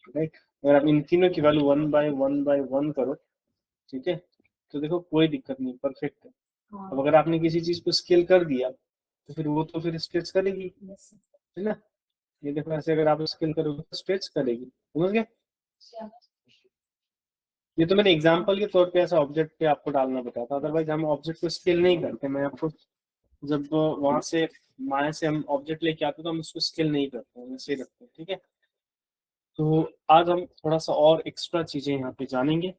Right. अगर आप इन तीनों की वैल्यू 1/1/1 करो, ठीक है, तो देखो कोई दिक्कत नहीं, परफेक्ट है। अब अगर आपने किसी चीज को स्केल कर दिया तो फिर वो तो फिर स्ट्रेच करेगी, है ना। ये देखो ऐसे अगर आप स्केल करोगे तो स्ट्रेच करेगी, समझ गए। ये तो मैंने एग्जांपल के तौर पे ऐसा ऑब्जेक्ट पे आपको डालना बताया था, अदरवाइज हम ऑब्जेक्ट को स्केल नहीं करते। मैं आपको जब वहां से माया से हम ऑब्जेक्ट लेके आते तो हम उसको स्केल नहीं करते हैं, वैसे ही रखते हैं, ठीक है। तो आज हम थोड़ा सा और एक्स्ट्रा चीजें यहाँ पे जानेंगे।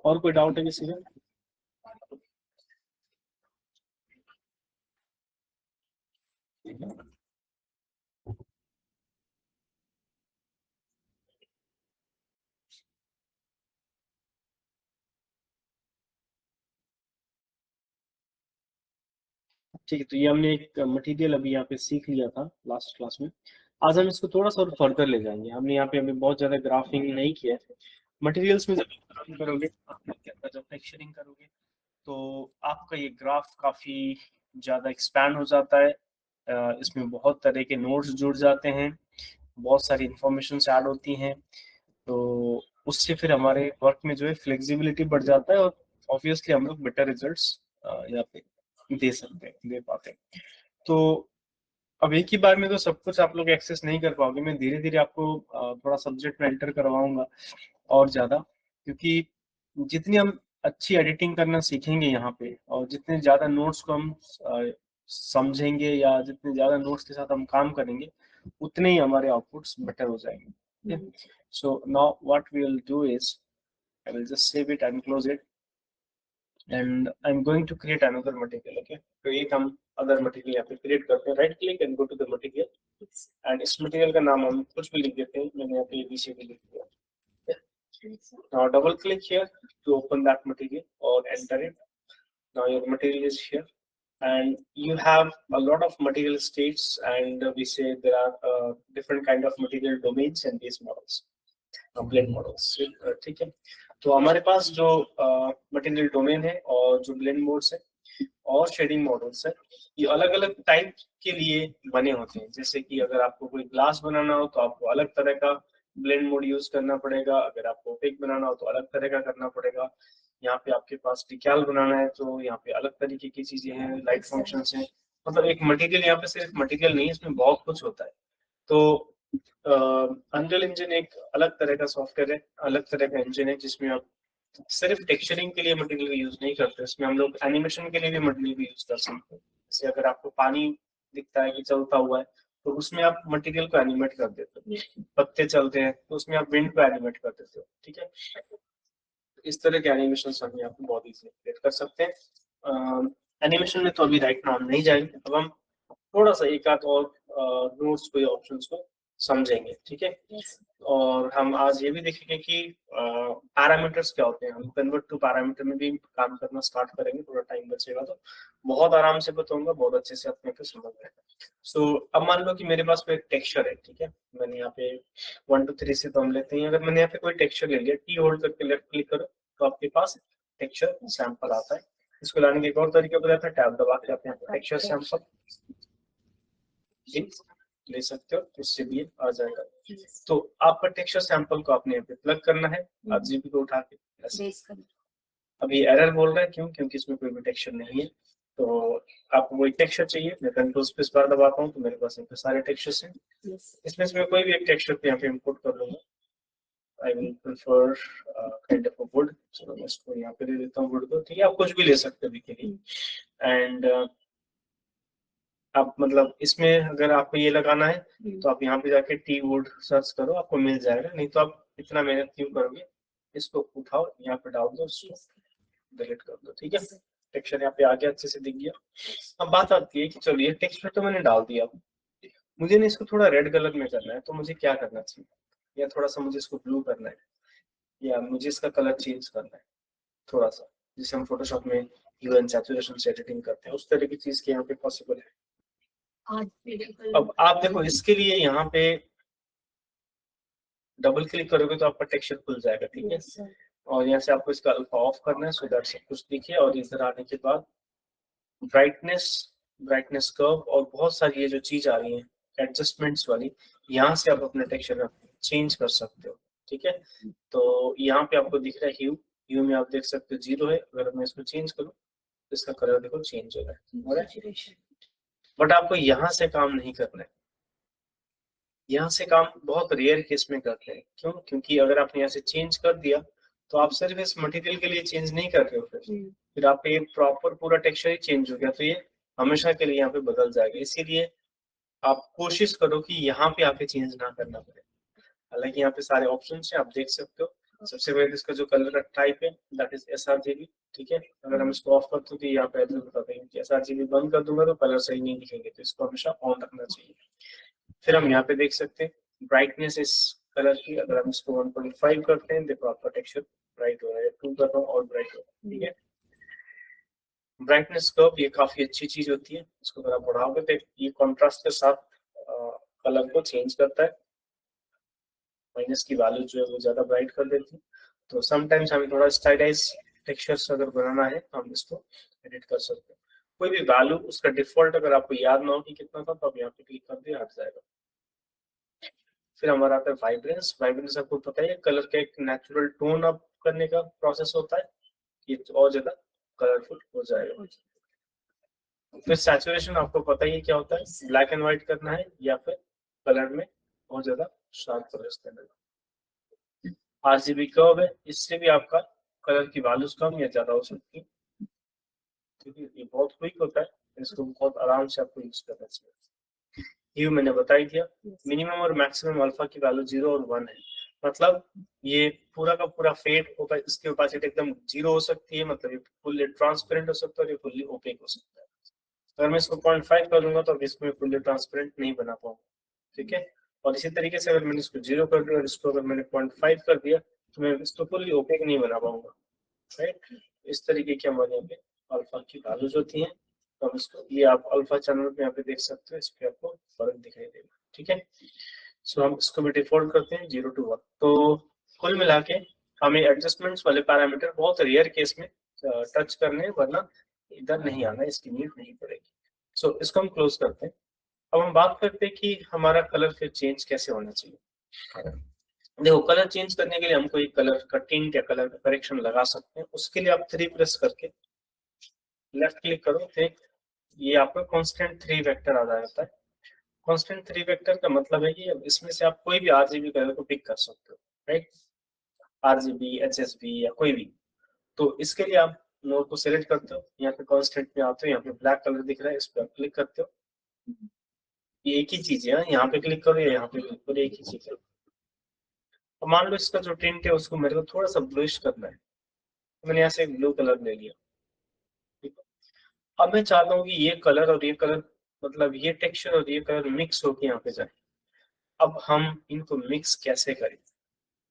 और कोई डाउट है किसी का? ठीक है, तो ये हमने एक मटेरियल अभी यहाँ पे सीख लिया था लास्ट क्लास में। आज हम इसको थोड़ा सा और फर्दर ले जाएंगे। हमने यहाँ पे अभी बहुत ज्यादा ग्राफिंग नहीं किया है। मटेरियल्स में जब आप काम करोगे, आप क्या करते हैं, जब टेक्सचरिंग करोगे तो आपका ये ग्राफ काफी ज्यादा एक्सपैंड हो जाता है। इसमें बहुत तरह के नोड्स जुड़ जाते हैं, बहुत सारी इंफॉर्मेशन ऐड होती हैं, तो उससे फिर हमारे वर्क में जो है फ्लेक्सिबिलिटी बढ़ जाता है, और ऑब्वियसली हम लोग बेटर रिजल्ट्स यहाँ पे दे सकते हैं, दे पाते हैं। तो अब एक ही बार में तो सब कुछ आप लोग एक्सेस नहीं कर पाओगे। मैं धीरे धीरे आपको थोड़ा सब्जेक्ट में एंटर करवाऊंगा और ज्यादा, क्योंकि जितनी हम अच्छी एडिटिंग करना सीखेंगे यहाँ पे, और जितने ज्यादा नोट्स को हम समझेंगे, या जितने ज्यादा नोट्स के साथ हम काम करेंगे, उतने ही हमारे आउटपुट्स बेटर हो जाएंगे। So now what we will do is, I will just save it and close it, and I'm going to create another material. Okay, तो एक हम अदर मटेरियल यहाँ पे क्रिएट करते हैं, right click and go to the material, and इस material का नाम हम कुछ भी लिख देते हैं। मैंने यहाँ पे ABCD लिख दिया। Now double click here to open that material or enter it. Now your material is here, and you have a lot of material states, and we say there are different kind of material domains in these models, blend models, ठीक है। तो हमारे पास जो material domain है और जो blend modes है और शेडिंग मॉडल्स है, ये अलग अलग टाइप के लिए बने होते हैं। जैसे कि अगर आपको कोई ग्लास बनाना हो तो आपको अलग तरह का ब्लेंड मोड यूज करना पड़ेगा, अगर आपको ओपेक बनाना हो तो अलग तरह का करना पड़ेगा। यहाँ पे आपके पास डिकैल बनाना है तो यहाँ पे अलग तरीके की चीजें हैं, लाइट फंक्शंस हैं। मतलब एक मटेरियल यहाँ पे सिर्फ मटेरियल नहीं है, इसमें बहुत कुछ होता है। तो अनरियल इंजन एक अलग तरह का सॉफ्टवेयर है, अलग तरह का इंजन है, जिसमें आप सिर्फ टेक्सचरिंग के लिए मटेरियल यूज नहीं करते, इसमें हम लोग एनिमेशन के लिए भी मटेरियल यूज कर सकते हैं। जैसे अगर आपको पानी दिखता है कि चलता हुआ है, तो उसमें आप मटेरियल को एनिमेट कर देते हो। पत्ते चलते हैं तो उसमें आप विंड को एनिमेट कर देते हो, ठीक है। इस तरह के एनिमेशन हम यहाँ पे बहुत इजीली क्रिएट कर सकते हैं। एनिमेशन में तो अभी राइट नाउ नहीं जाएंगे, अब हम थोड़ा सा एक आध और नोट्स को या ऑप्शंस को समझेंगे, ठीक है। और हम आज ये भी देखेंगे कि पैरामीटर्स क्या होते हैं। हम कन्वर्ट टू पैरामीटर में भी काम करना स्टार्ट करेंगे, थोड़ा टाइम बचेगा तो बहुत आराम से बताऊंगा, बहुत अच्छे से अपने को समझ आएगा। सो अब मान लो कि मेरे पास कोई टेक्सचर है, ठीक है। मैंने यहाँ पे 1 2 3 से तो हम लेते हैं। अगर मैंने यहाँ पे कोई टेक्सचर ले लिया, टी होल्ड करके लेफ्ट क्लिक करो तो आपके पास टेक्सचर सैंपल आता है। इसको लाने के एक और तरीका बताया था, टैब दबा के आप यहाँ पे टेक्सचर सैंपल ले सकते हो, उससे भी आ जाएगा। तो आपका टेक्सचर सैंपल को आपने यहाँ पे प्लग करना है, आप जीपी को उठा के ऐसे। अभी एरर बोल रहा है, क्यों? क्योंकि इसमें कोई भी टेक्सचर नहीं है। तो आपको कोई टेक्सचर चाहिए, मैं कंट्रोल स्पेस बार दबाता हूँ तो मेरे पास यहाँ पे सारे टेक्सचर्स हैं। इसमें से मैं कोई भी एक टेक्सचर पे यहाँ पे इंपोर्ट कर लूंगा। I will prefer kind of a wood, चलो मैं इसको यहाँ पे दे देता हूँ wood को, ठीक है। आप कुछ भी ले सकते हो अभी के लिए। एंड आप मतलब इसमें अगर आपको ये लगाना है तो आप यहाँ पे जाके टी वुड सर्च करो, आपको मिल जाएगा। नहीं तो आप इतना मेहनत क्यों करोगे, इसको उठाओ, यहाँ पे डाल दो, डिलीट कर दो, ठीक है। टेक्सचर यहाँ पे आ गया, अच्छे से दिख गया। अब बात आती है कि चलो ये टेक्सचर तो मैंने डाल दिया, मुझे ना इसको थोड़ा रेड कलर में करना है, तो मुझे क्या करना चाहिए? या थोड़ा सा मुझे इसको ब्लू करना है, या मुझे इसका कलर चेंज करना है थोड़ा सा, जिसे हम फोटोशॉप में ह्यू एंड सैचुरेशन से एडिटिंग करते हैं, उस तरह की चीज के यहाँ पे पॉसिबल है। अब आप देखो, इसके लिए यहाँ पे डबल क्लिक करोगे तो आपका टेक्सचर खुल जाएगा, ठीक है। और यहाँ से आपको इसका अल्फा ऑफ करना है, सो दैट सब कुछ दिखे। और इधर आने के बाद ब्राइटनेस कर्व और बहुत सारी ये जो चीज आ रही है, एडजस्टमेंट्स वाली, यहाँ से आप अपने टेक्सचर चेंज कर सकते हो। ठीक है, तो यहाँ पे आपको दिख रहा है ह्यू, ह्यू में आप देख सकते हो 0 है। अगर मैं इसको चेंज करूँ तो इसका कलर देखो चेंज हो रहा है। बट आपको यहाँ से काम नहीं करना है, यहाँ से काम बहुत रेयर केस में करते हैं। क्यों? क्योंकि अगर आपने यहाँ से चेंज कर दिया तो आप सिर्फ इस मटेरियल के लिए चेंज नहीं कर रहे हो, फिर आपका ये प्रॉपर पूरा टेक्सचर ही चेंज हो गया, तो ये हमेशा के लिए यहाँ पे बदल जाएगा। इसीलिए आप कोशिश करो कि यहाँ पे आके चेंज ना करना पड़े। हालांकि यहाँ पे सारे ऑप्शन है, आप देख सकते हो। सबसे पहले इसका जो कलर का टाइप है दैट इज sRGB। ठीक है, अगर हम इसको ऑफ करते तो यहाँ पे एड्रेस बताते हैं कि sRGB बंद कर दूंगा तो कलर सही नहीं दिखेंगे, तो इसको हमेशा ऑन रखना चाहिए। फिर हम यहाँ पे देख सकते हैं ब्राइटनेस इस कलर की, अगर हम इसको 1.5 करते हैं देखो आपका टेक्सचर ब्राइट हो रहा है, 2 कर रहा हूँ और ब्राइट हो रहा है। ठीक है, ब्राइटनेस कर्व ये काफी अच्छी चीज होती है, इसको अगर आप बढ़ाओगे तो ये कॉन्ट्रास्ट के साथ कलर को चेंज करता है। माइनस की वैल्यू जो है वो ज्यादा ब्राइट कर देती है, तो समटाइम्स हमें थोड़ा स्टाइलाइज टेक्सचर्स अगर बनाना है तो हम इसको एडिट कर सकते हैं। कोई भी वैल्यू उसका डिफॉल्ट अगर आपको याद ना हो कि कितना था तो आप यहाँ पे क्लिक कर दिए हट जाएगा। फिर हमारा आता है वाइब्रेंस। वाइब्रेंस आपको पता है कलर का एक नेचुरल टोन अप करने का प्रोसेस होता है, ये और ज्यादा कलरफुल हो जाएगा। फिर सैचुरेशन आपको पता ही क्या होता है, ब्लैक एंड व्हाइट करना है या फिर कलर में बहुत ज्यादा शार्प कलर्स करना है। आरजीबी कर्व है, इससे भी आपका कलर की वैल्यूज कम या ज्यादा हो सकती है, क्योंकि ये बहुत क्विक होता है, इसको बहुत आराम से आपको यूज करना चाहिए। ह्यू मैंने बता ही दिया, मिनिमम और मैक्सिमम अल्फा की वैल्यू 0 और 1 है, मतलब ये पूरा का पूरा फेड होगा, इसकी ओपेसिटी एकदम 0 हो सकती है, मतलब ये फुल्ली ट्रांसपेरेंट हो सकता है और ये फुल्ली ओपेक हो सकता है। अगर मैं इसको 0.5 कर दूंगा तो अब इसको मैं फुल्ली ट्रांसपेरेंट नहीं बना पाऊंगा। ठीक है, और इसी तरीके से अगर मैंने इसको 0 कर दिया और इसको अगर मैंने 0.5 कर दिया तो मैं इसको फुल्ली ओपेक नहीं बना पाऊंगा। राइट, इस तरीके की हमारे यहाँ पे अल्फा की वैल्यूज होती हैं। तो हम इसको, ये आप अल्फा चैनल पे यहाँ पे देख सकते हो, इस पे आपको फर्क दिखाई देगा। ठीक है, सो हम इसको भी डिफॉल्ट करते हैं 0 to 1। तो कुल मिला के हमें एडजस्टमेंट्स वाले पैरामीटर बहुत रेयर केस में टच करने, वरना इधर नहीं आना, इसकी नीड नहीं पड़ेगी। सो इसको हम क्लोज करते हैं। अब हम बात करते हैं कि हमारा कलर फिर चेंज कैसे होना चाहिए। देखो, कलर चेंज करने के लिए हम कोई कलर का टिंट या कलर का करेक्शन लगा सकते हैं। उसके लिए आप 3 प्रेस करके लेफ्ट क्लिक करो तो ये आपका कांस्टेंट 3 वेक्टर आ जाता है। कांस्टेंट 3 वेक्टर का मतलब है कि अब इसमें से आप कोई भी आरजीबी कलर को पिक कर सकते हो, राइट, आरजीबी, एचएसबी या कोई भी। तो इसके लिए आप नोड को सिलेक्ट करते हो, यहाँ पे कांस्टेंट में आते हो, यहाँ पे ब्लैक कलर दिख रहा है, इस पर आप क्लिक करते हो, ये एक ही चीज है, यहाँ पे क्लिक करो या यहाँ पे क्लिक करो, एक ही चीज है। अब मान लो इसका जो टिंट है उसको मेरे को थोड़ा सा ब्लूइश करना है, तो मैंने यहाँ से एक ब्लू कलर ले लिया। ठीक है, अब मैं चाहता हूँ कि ये कलर और ये कलर, मतलब ये टेक्सचर और ये कलर मिक्स होके यहाँ पे जाए। अब हम इनको मिक्स कैसे करें,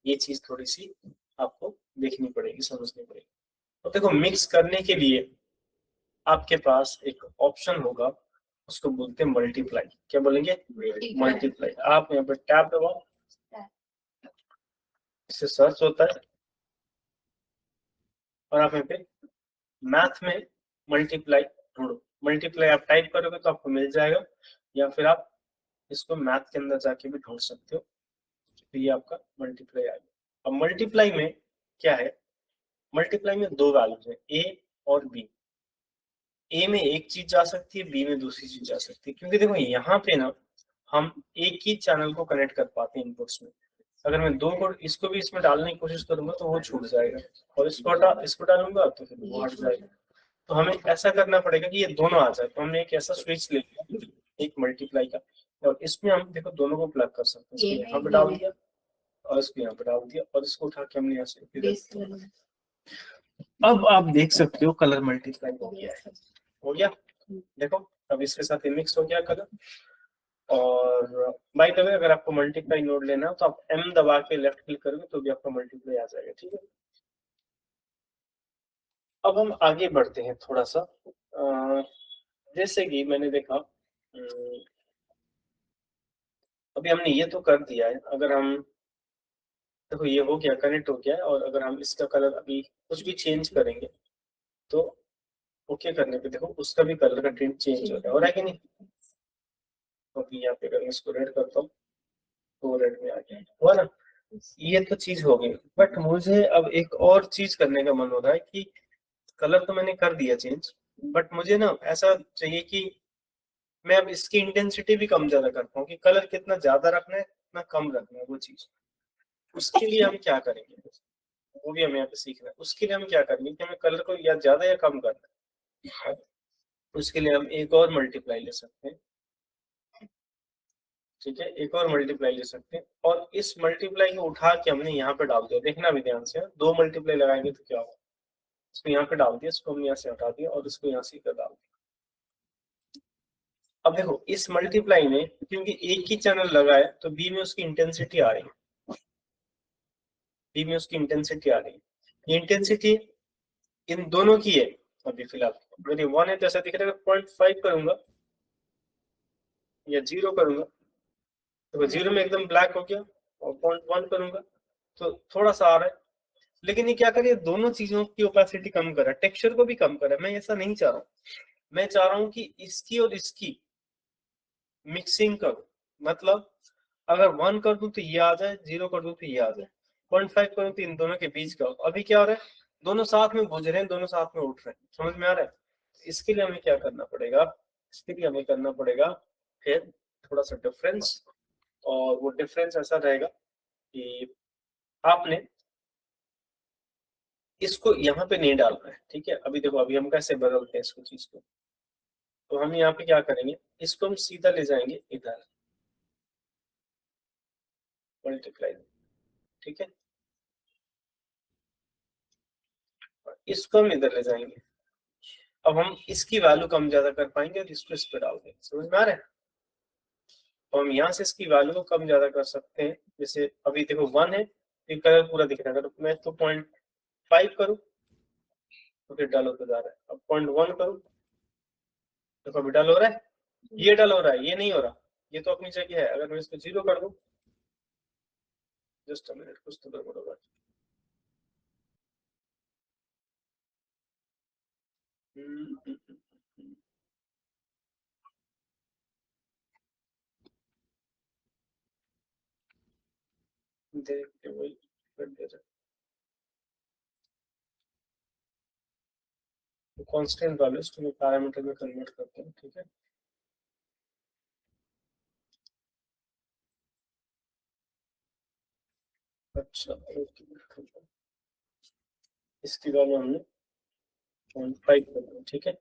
ये चीज थोड़ी सी आपको देखनी पड़ेगी, समझनी पड़ेगी। तो देखो, मिक्स करने के लिए आपके पास एक ऑप्शन होगा, उसको बोलते हैं मल्टीप्लाई। क्या बोलेंगे? मल्टीप्लाई। आप यहाँ पे टैब दबाओ, इससे सर्च होता है और आप यहाँ पे मैथ में मल्टीप्लाई ढूंढो। मल्टीप्लाई आप टाइप करोगे तो आपको मिल जाएगा, या फिर आप इसको मैथ के अंदर जाके भी ढूंढ सकते हो। तो ये आपका मल्टीप्लाई आ गया। अब मल्टीप्लाई में क्या है, मल्टीप्लाई में 2 वैल्यूज है, ए और बी। ए में एक चीज जा सकती है, बी में दूसरी चीज जा सकती है, क्योंकि देखो यहाँ पे ना हम एक ही चैनल को कनेक्ट कर पाते हैं इनपुट्स में। अगर मैं 2 को इसको भी इसमें डालने की कोशिश करूंगा तो वो छूट जाएगा, और इसको डालूंगा तो फिर वो हट जाएगा। तो हमें ऐसा करना पड़ेगा कि ये दोनों आ जाए। तो हमने एक ऐसा स्विच ले लिया, एक मल्टीप्लाई का, और इसमें हम देखो दोनों को प्लग कर सकते हैं। इसको यहाँ पे डाल दिया और इसको यहाँ पे डाल दिया, और इसको उठा के हमने यहाँ से, अब आप देख सकते हो कलर मल्टीप्लाई हो गया है। हो गया, देखो अब इसके साथ मिक्स हो गया कलर। और बाय द वे, अगर आपको मल्टीप्लाई नोड लेना हो तो आप एम दबा के लेफ्ट क्लिक करोगे तो भी आपका मल्टीप्लाई आ जाएगा। ठीक है, अब हम आगे बढ़ते हैं थोड़ा सा। जैसे कि मैंने देखा, अभी हमने ये तो कर दिया है। अगर हम देखो, ये हो गया, कनेक्ट हो गया है, और अगर हम इसका कलर अभी कुछ भी चेंज करेंगे तो ओके करने पे देखो उसका भी कलर का टिंट चेंज हो रहा है कि नहीं। तो अभी यहाँ पे अगर मैं इसको रेड करता हूँ तो रेड में आ गया, हुआ ना। ये तो चीज हो गई, बट मुझे अब एक और चीज करने का मन हो रहा है कि कलर तो मैंने कर दिया चेंज, बट मुझे ना ऐसा चाहिए कि मैं अब इसकी इंटेंसिटी भी कम ज्यादा कर पाऊँ, कि कलर कितना ज्यादा रखना है कितना कम रखना है वो चीज। उसके लिए हम क्या करेंगे, वो भी हमें यहाँ पे सीखना है। उसके लिए हम क्या करेंगे कि हमें कलर को या ज्यादा या कम करना है। उसके लिए हम एक और मल्टीप्लाई ले सकते हैं, ठीक है, एक और मल्टीप्लाई ले सकते हैं, और इस मल्टीप्लाई को उठा के हमने यहाँ पे डाल दिया। देखना भी ध्यान से, दो मल्टीप्लाई लगाएंगे तो क्या होगा। इसको यहाँ पे डाल दिया, इसको हमने यहाँ से हटा दिया और इसको यहाँ से डाल दिया। अब देखो इस मल्टीप्लाई में क्योंकि एक ही चैनल लगा है तो बी में उसकी इंटेंसिटी आ रही है, बी में उसकी इंटेंसिटी आ रही है। ये इंटेंसिटी इन दोनों की है अभी फिलहाल। अगर ये 1 है तो ऐसा दिख रहा है, 0.5 करूंगा या 0 करूंगा तो 0 में एकदम ब्लैक हो गया, और 0.1 करूंगा तो थोड़ा सा आ रहा है। लेकिन ये क्या करे, दोनों चीजों की ओपेसिटी कम कर रहा है, टेक्सचर को भी कम कर रहा है। मैं ऐसा नहीं चाह रहा हूँ, मैं चाह रहा हूँ कि इसकी और इसकी मिक्सिंग करो। मतलब अगर 1 कर दूं तो ये आ जाए, 0 कर दूं तो ये आ जाए, 0.5 करूं तो इन दोनों के बीच का हो। अभी क्या हो रहा है, दोनों साथ में बुझ रहे हैं, दोनों साथ में उठ रहे हैं, समझ में आ रहा है। इसके लिए हमें क्या करना पड़ेगा, इसके लिए हमें करना पड़ेगा फिर थोड़ा सा डिफरेंस। और वो डिफरेंस ऐसा रहेगा कि आपने इसको यहाँ पे नहीं डालना है, ठीक है। अभी देखो अभी हम कैसे बदलते हैं इसको चीज को, तो हम यहाँ पे क्या करेंगे, इसको हम सीधा ले जाएंगे इधर मल्टीप्लाई, ठीक है, इसको हम इधर ले जाएंगे। अब हम इसकी वैल्यू कम ज्यादा कर पाएंगे और इसको इस पे डाल देंगे, समझ में आ रहा है। तो हम यहाँ से इसकी वैल्यू को कम ज्यादा कर सकते हैं। जैसे अभी देखो 1 है तो कलर पूरा दिख रहा है, अगर मैं तो 0.5 करूँ तो फिर डल होता जा रहा है। अब 0.1 करूँ तो कभी डल हो रहा है, ये डल हो रहा है, ये नहीं हो रहा, ये तो अपनी जगह है। अगर मैं इसको 0 कर दूं, जस्ट अ मिनट, कुछ तो गड़बड़ होगा। देख के वही कर दे रहा है कांस्टेंट वैल्यू, इसको मैं पैरामीटर में कन्वर्ट करता हूँ, ठीक है। अच्छा इसकी वैल्यू हमने 0.5 कर दी, ठीक है।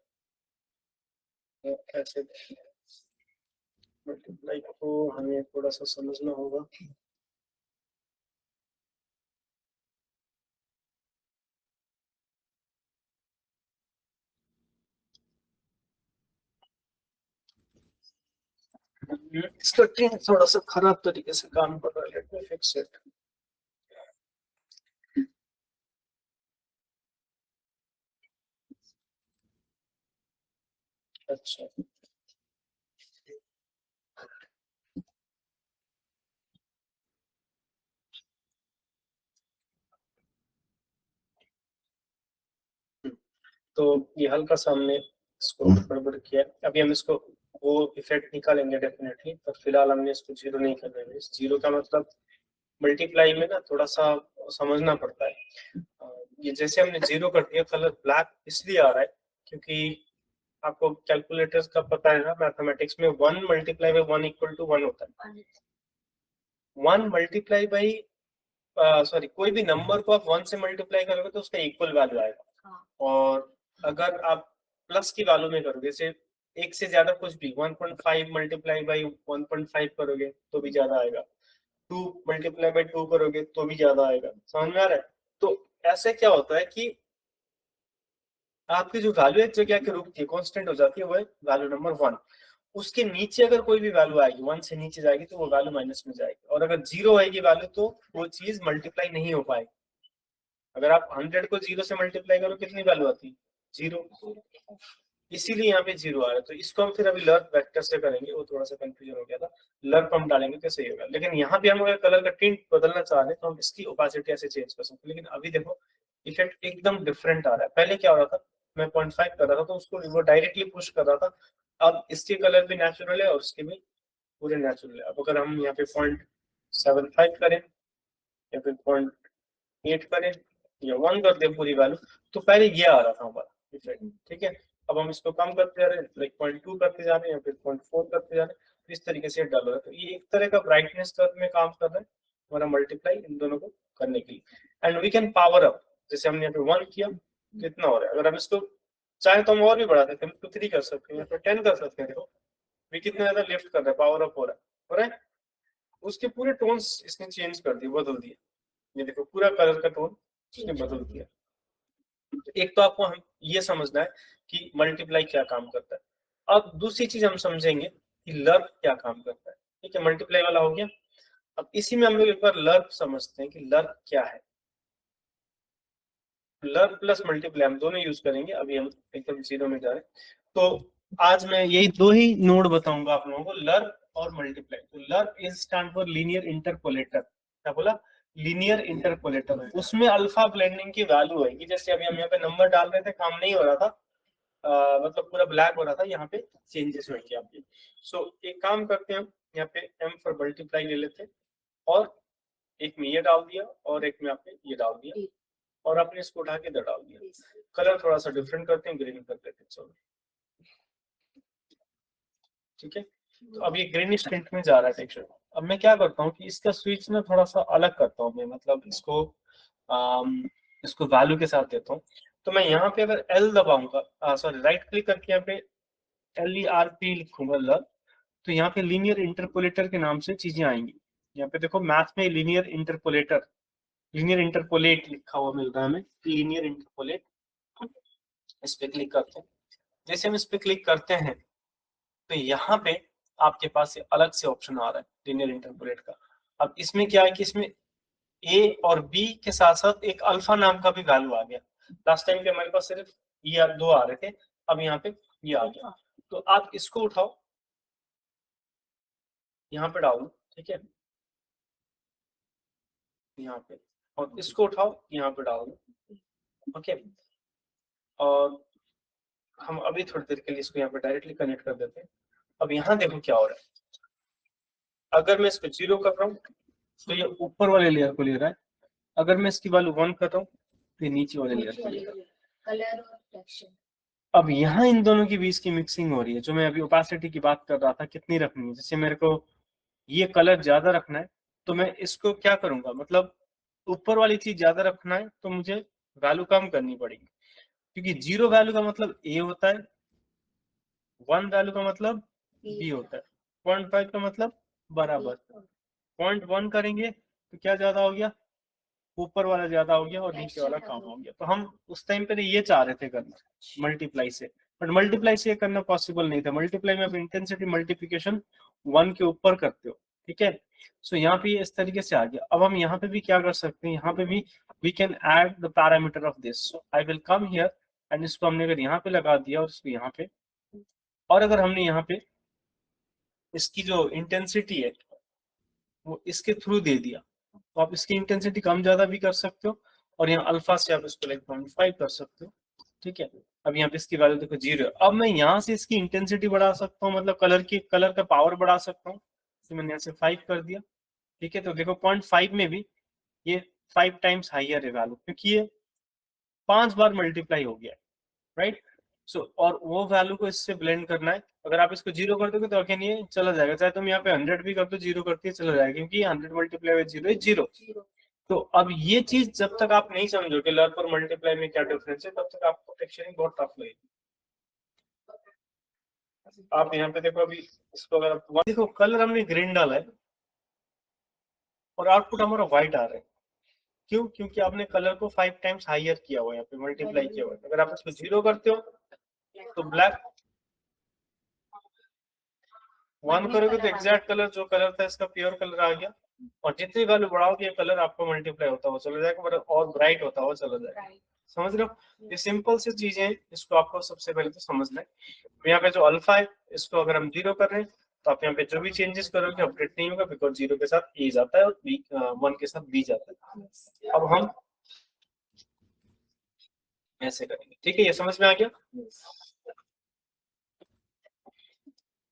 तो ऐसे मल्टीप्लाई को हमें थोड़ा सा समझना होगा। इसका ट्रेन थोड़ा सा खराब तरीके से काम कर रहा है, लेट मी फिक्स इट। अच्छा तो ये हल्का सा हमने इसको गड़बड़ किया। अभी हम इसको वो इफेक्ट निकालेंगे डेफिनेटली, पर फिलहाल हमने इसको 0 नहीं करना है। 0 का मतलब मल्टीप्लाई में ना थोड़ा सा समझना पड़ता है। ये जैसे हमने 0 कर दिया, कलर ब्लैक इसलिए आ रहा है क्योंकि आपको कैलकुलेटर्स का पता है ना, मैथमेटिक्स में 1 मल्टीप्लाई बाई 1 इक्वल टू 1 होता है। 1 मल्टीप्लाई बाई सॉरी, कोई भी नंबर को आप 1 से मल्टीप्लाई करोगे तो उसका इक्वल वैल्यू आएगा। और अगर आप प्लस की वैल्यू में करोगे, जैसे एक से ज्यादा कुछ भी 1.5 मल्टीप्लाई बाई 1.5 करोगे तो भी ज्यादा आएगा, 2 मल्टीप्लाई बाई 2 करोगे तो भी ज्यादा आएगा, समझ में आ रहा है। तो ऐसे क्या होता है कि आपकी जो वैल्यू एक जगह के रुकती है, कांस्टेंट हो जाती है, वो है वैल्यू नंबर 1। उसके नीचे अगर कोई भी वैल्यू आएगी 1 से नीचे जाएगी तो वो वैल्यू माइनस में जाएगी, और अगर 0 आएगी वैल्यू तो वो चीज मल्टीप्लाई नहीं हो पाएगी। अगर आप 100 को 0 से मल्टीप्लाई करो कितनी वैल्यू आती है, 0। इसीलिए यहाँ पे 0 आ रहा है। तो इसको हम फिर अभी लर्न वेक्टर से करेंगे, वो थोड़ा सा कंफ्यूजन हो गया था। लर्न हम डालेंगे तो सही होगा। लेकिन यहाँ पे हम अगर कलर का टिंट बदलना चाह रहे हैं तो हम इसकी ओपेसिटी ऐसे चेंज कर सकते हैं। लेकिन अभी देखो इफेक्ट एकदम डिफरेंट आ रहा है। पहले क्या हो रहा था, मैं 0.5 कर रहा था तो उसको वो डायरेक्टली पुश कर रहा था। अब इसके कलर भी नेचुरल है और उसके भी पूरे नेचुरल है। अब अगर हम यहाँ पे 0.75 करें या फिर 0.8 करें या 1 कर दें पूरी वैल्यू, तो पहले ये आ रहा था हमारा इफेक्ट, ठीक है। अब हम इसको कम करते जा रहे हैं, लाइक 0.2 करते जा रहे हैं या फिर 0.4 करते जा रहे हैं, तो इस तरीके से डाल रहा है। तो ये एक तरह का ब्राइटनेस कर्व में काम कर रहा है हमारा मल्टीप्लाई इन दोनों को करने के लिए। And we can power up, जैसे हमने यहाँ पे 1 किया कितना हो रहा है, अगर हम इसको चाहे तो हम और भी बढ़ा सकते हैं, हम 3 कर सकते हैं या फिर 10 कर सकते हैं। देखो भी कितना ज्यादा लिफ्ट कर रहा है, पावर अप हो रहा है। उसके पूरे टोन्स इसने चेंज कर दिए, बदल दिए। ये देखो पूरा कलर का टोन इसने बदल दिया। एक तो आपको हम ये समझना है कि मल्टीप्लाई क्या काम करता है। अब दूसरी चीज हम समझेंगे कि लर्प क्या काम करता है, ठीक है। मल्टीप्लाई वाला हो गया। अब इसी में हम लोग एक बार लर्प समझते हैं कि लर्प क्या है। लर्प प्लस मल्टीप्लाई हम दोनों यूज करेंगे। अभी हम एकदम जीरो में जा रहे हैं, तो आज मैं यही दो ही नोड बताऊंगा आप लोगों को, लर्प और मल्टीप्लाई। तो lerp is stand for linear interpolator. क्या बोला? Linear interpolator. उसमें अल्फा ब्लेंडिंग की वैल्यू है कि जैसे अभी हम यहाँ पे नंबर डाल रहे थे, काम नहीं हो रहा था, मतलब पूरा ब्लैक हो रहा था, यहाँ पे चेंजेस होंगे आपके। सो एक काम करते हैं हम, यहाँ पे m फॉर मल्टीप्लाई ले लेते हैं और एक में ये डाल दिया और एक में आपने ये डाल दिया और आपने इसको उठा के इधर डाल दिया। कलर थोड़ा सा डिफरेंट करते हैं, ग्रीन कर देते हैं, चलो ठीक है। तो अब ये ग्रीनिश टिंट में जा रहा है टेक्सचर। अब मैं क्या करता हूँ कि इसका स्विच ना थोड़ा सा अलग करता हूँ मैं, मतलब इसको वैल्यू के साथ देता हूँ। तो मैं यहाँ पे अगर L दबाऊंगा, सॉरी राइट क्लिक करके यहाँ पे LERP लिखूंगा लर्प, तो यहाँ पे लीनियर इंटरपोलेटर के नाम से चीजें आएंगी। यहाँ पे देखो मैथ में लीनियर इंटरपोलेट लिखा हुआ मिल रहा है हमें, लीनियर इंटरपोलेट। इस पे क्लिक करते हैं। जैसे हम इस पे क्लिक करते हैं तो यहाँ पे आपके पास अलग से ऑप्शन आ रहा है लीनियर इंटरपोलेट का। अब इसमें क्या है कि इसमें ए और बी के साथ साथ एक अल्फा नाम का भी वैल्यू आ गया। लास्ट टाइम के हमारे पास सिर्फ ये दो आ रहे थे, अब यहाँ पे ये आ गया। तो आप इसको उठाओ, यहाँ पे डालो, ठीक है, यहाँ पे, और इसको उठाओ यहाँ पे डालो, ओके। और हम अभी थोड़ी देर के लिए इसको यहाँ पे डायरेक्टली कनेक्ट कर देते हैं। अब यहाँ देखो क्या हो रहा है। अगर मैं इसको 0 कर रहा हूँ तो ये ऊपर वाले लेयर को ले रहा है, अगर मैं इसकी वैल्यू 1 कर रहा हूँ तो ये नीचे वाले लेयर को ले रहा है। अब यहाँ इन दोनों के बीच की मिक्सिंग हो रही है, जो मैं अभी ओपेसिटी की बात कर रहा था, कितनी रखनी है। जैसे मेरे को ये कलर ज्यादा रखना है तो मैं इसको क्या करूंगा, मतलब ऊपर वाली चीज ज्यादा रखना है तो मुझे वैल्यू कम करनी पड़ेगी, क्योंकि 0 वैल्यू का मतलब A होता है, 1 वैल्यू का मतलब B होता है, 0.5 का मतलब बराबर, 0.1 करेंगे तो क्या ज्यादा हो गया, ऊपर वाला ज्यादा हो गया और नीचे वाला कम हो गया। तो हम उस टाइम पे ये चाह रहे थे करना मल्टीप्लाई से, बट मल्टीप्लाई से ये करना पॉसिबल नहीं था। मल्टीप्लाई में आप इंटेंसिटी मल्टीप्लिकेशन 1 के ऊपर करते हो, ठीक है। सो यहाँ पे इस तरीके से आ गया। अब हम यहाँ पे भी क्या कर सकते हैं, यहाँ पे भी we can add the parameter of this. So I will come here and इसको हमने अगर यहाँ पे लगा दिया और इसको यहाँ पे, और अगर हमने यहाँ पे इसकी जो इंटेंसिटी है वो इसके थ्रू दे दिया, तो आप इसकी इंटेंसिटी कम ज्यादा भी कर सकते हो और यहाँ अल्फा से आप इसको 0.5 कर सकते हो, ठीक है। अब यहाँ पे इसकी वैल्यू देखो 0। अब मैं यहाँ से इसकी इंटेंसिटी बढ़ा सकता हूँ, मतलब कलर का पावर बढ़ा सकता हूँ। तो मैंने यहाँ से 5 कर दिया, ठीक है। तो देखो 0.5 में भी ये 5 टाइम्स हाइयर है वैल्यू, क्योंकि ये 5 बार मल्टीप्लाई हो गया, राइट। सो और वो वैल्यू को इससे ब्लेंड करना है। अगर आप इसको 0 कर दोगे तो अगेन ये चला जाएगा, चाहे तुम यहाँ पे 100 भी कर दो, 0 करके चला जाएगा, क्योंकि 100 मल्टीप्लाई बाय 0 is 0। तो अब ये चीज जब तक आप नहीं समझोगे लर्प और मल्टीप्लाई में क्या डिफरेंस है, तब तक आपको टेक्सचरिंग बहुत टफ लगेगी। आप यहाँ पे देखो, अभी इसको अगर आप देखो, कलर हमने ग्रीन डाला है और आउटपुट हमारा व्हाइट आ रहा है। क्यों? क्योंकि आपने कलर को 5 टाइम्स हाइयर किया हुआ है, यहाँ पे मल्टीप्लाई किया हुआ है। अगर आप इसको 0 करते हो तो ब्लैक, 1 करोगे तो एग्जैक्ट कलर जो कलर था इसका प्योर कलर आ गया, और जितनी वैल्यू बढ़ाओगे कलर आपको मल्टीप्लाई होता हुआ चला जाएगा और ब्राइट होता हुआ चला जाएगा। समझ रहे हो? ये सिंपल सी चीजें हैं, इसको आपको सबसे पहले तो समझना है। तो यहाँ पे जो अल्फा है इसको अगर हम 0 कर रहे हैं तो आप यहाँ पे जो भी चेंजेस करोगे अपडेट नहीं होगा, बिकॉज 0 के साथ ए जाता है और 1 के साथ बी जाता है। अब हम ऐसे करेंगे, ठीक है। ये समझ में आ गया?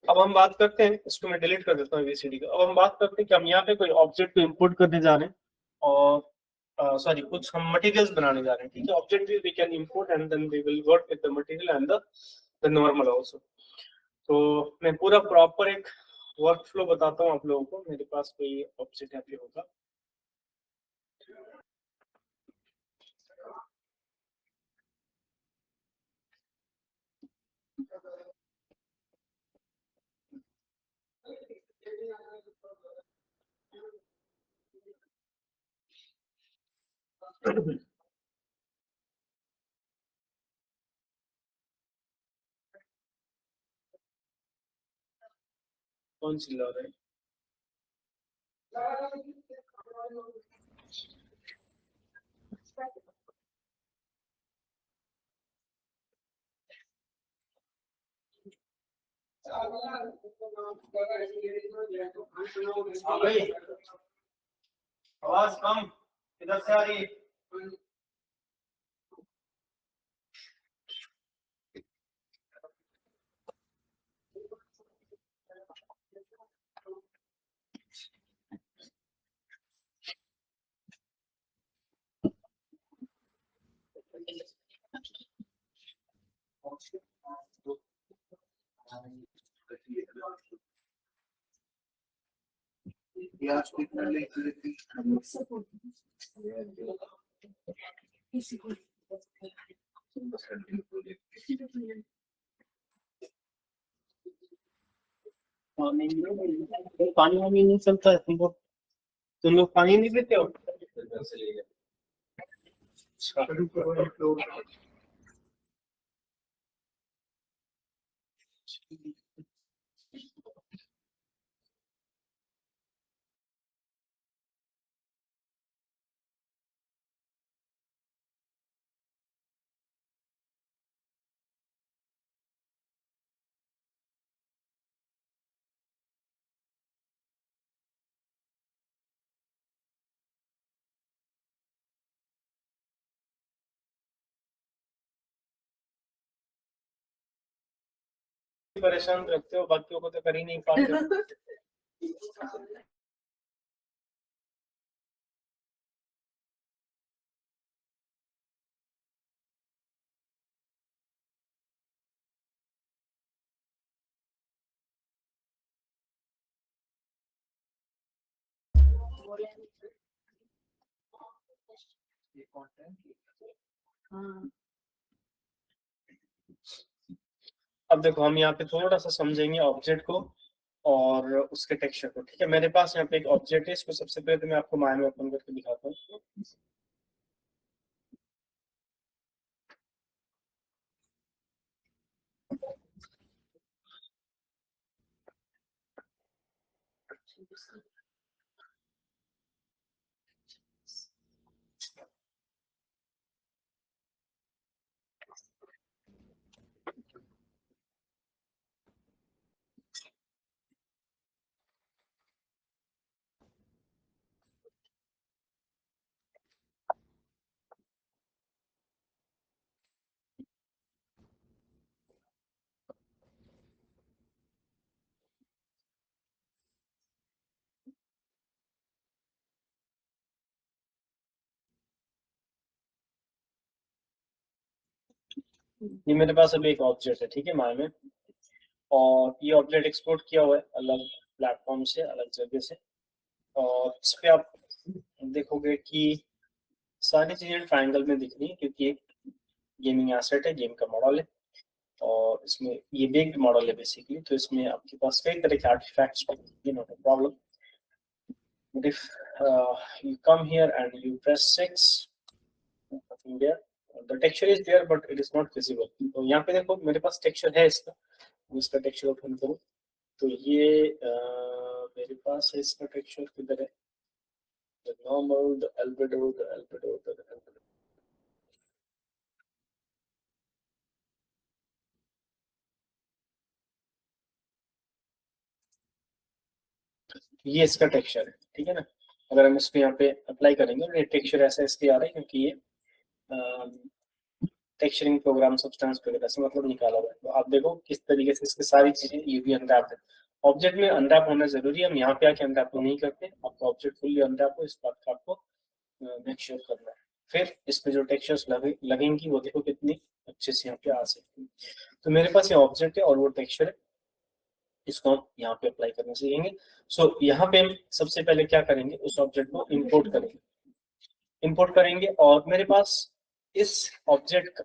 अब हम बात करते हैं, इसको मैं डिलीट कर देता हूँ ABCD को। अब हम बात करते हैं कि हम यहाँ पे कोई ऑब्जेक्ट को इंपोर्ट करने जा रहे हैं और सॉरी कुछ हम मटेरियल्स बनाने जा रहे हैं, ठीक है। Object we can import and then we will work with the material and the normal also. तो मैं पूरा प्रॉपर एक वर्क फ्लो बताता हूँ आप लोगों को। मेरे पास कोई ऑब्जेक्ट यहाँ पे होगा, कौन सी ला रहे हैं? हाँ भाई, आवाज कम किधर से आ रही है? पानी वानी नहीं चलता है तुमको? तुम लोग पानी नहीं पीते हो? अच्छा। परेशान रखते हो, बाकियों को तो कर ही नहीं पाते। अब देखो हम यहाँ पे थोड़ा सा समझेंगे ऑब्जेक्ट को और उसके टेक्सचर को, ठीक है। मेरे पास यहाँ पे एक ऑब्जेक्ट है, इसको सबसे पहले तो मैं आपको माया में ओपन करके दिखाता हूँ। ये मेरे पास अभी एक ऑब्जेक्ट है, ठीक है, माया में। और ये ऑब्जेक्ट एक्सपोर्ट किया हुआ है अलग प्लेटफॉर्म से, अलग जगह से। और इस पे आप देखोगे कि सारी चीजें ट्रायंगल में दिख रही है, क्योंकि एक गेमिंग एसेट है, गेम का मॉडल है। और इसमें ये बेस्ड मॉडल है बेसिकली, तो इसमें आपके पास कई तरह के artifacts, not a problem. But if you come here and you press 6, nothing there. The texture is there but it is not visible. तो यहाँ पे देखो मेरे पास टेक्सचर है इसका, मैं इसका टेक्सचर ओपन करूँ तो ये मेरे पास है, इसका टेक्सचर किधर है? The normal, the albedo, the albedo, the albedo. ये इसका टेक्सचर है, ठीक है ना। अगर हम इसको यहाँ पे अप्लाई करेंगे, ये टेक्सचर ऐसा इसलिए आ रहा है क्योंकि ये टेक्सचरिंग प्रोग्राम सब्सटेंस वगैरह से मतलब निकाला हुआ है। तो आप देखो किस तरीके से इसकी सारी चीजें ये भी अनरैप है। ऑब्जेक्ट में अनरैप होना जरूरी है, हम यहाँ पे आके अनरैप नहीं करते, आपका ऑब्जेक्ट फुल्ली अनरैप हो इस बात का आपको मेक श्योर करना है। फिर इसमें जो टेक्सचर्स लगेंगी वो देखो कितनी अच्छे से यहाँ पे आ सकती है। तो मेरे पास ये ऑब्जेक्ट है और वो टेक्सचर है, इसको हम यहाँ पे अप्लाई करना सीखेंगे। सो यहाँ पे हम सबसे पहले क्या करेंगे, उस ऑब्जेक्ट को इंपोर्ट करेंगे और मेरे पास इस ऑब्जेक्ट का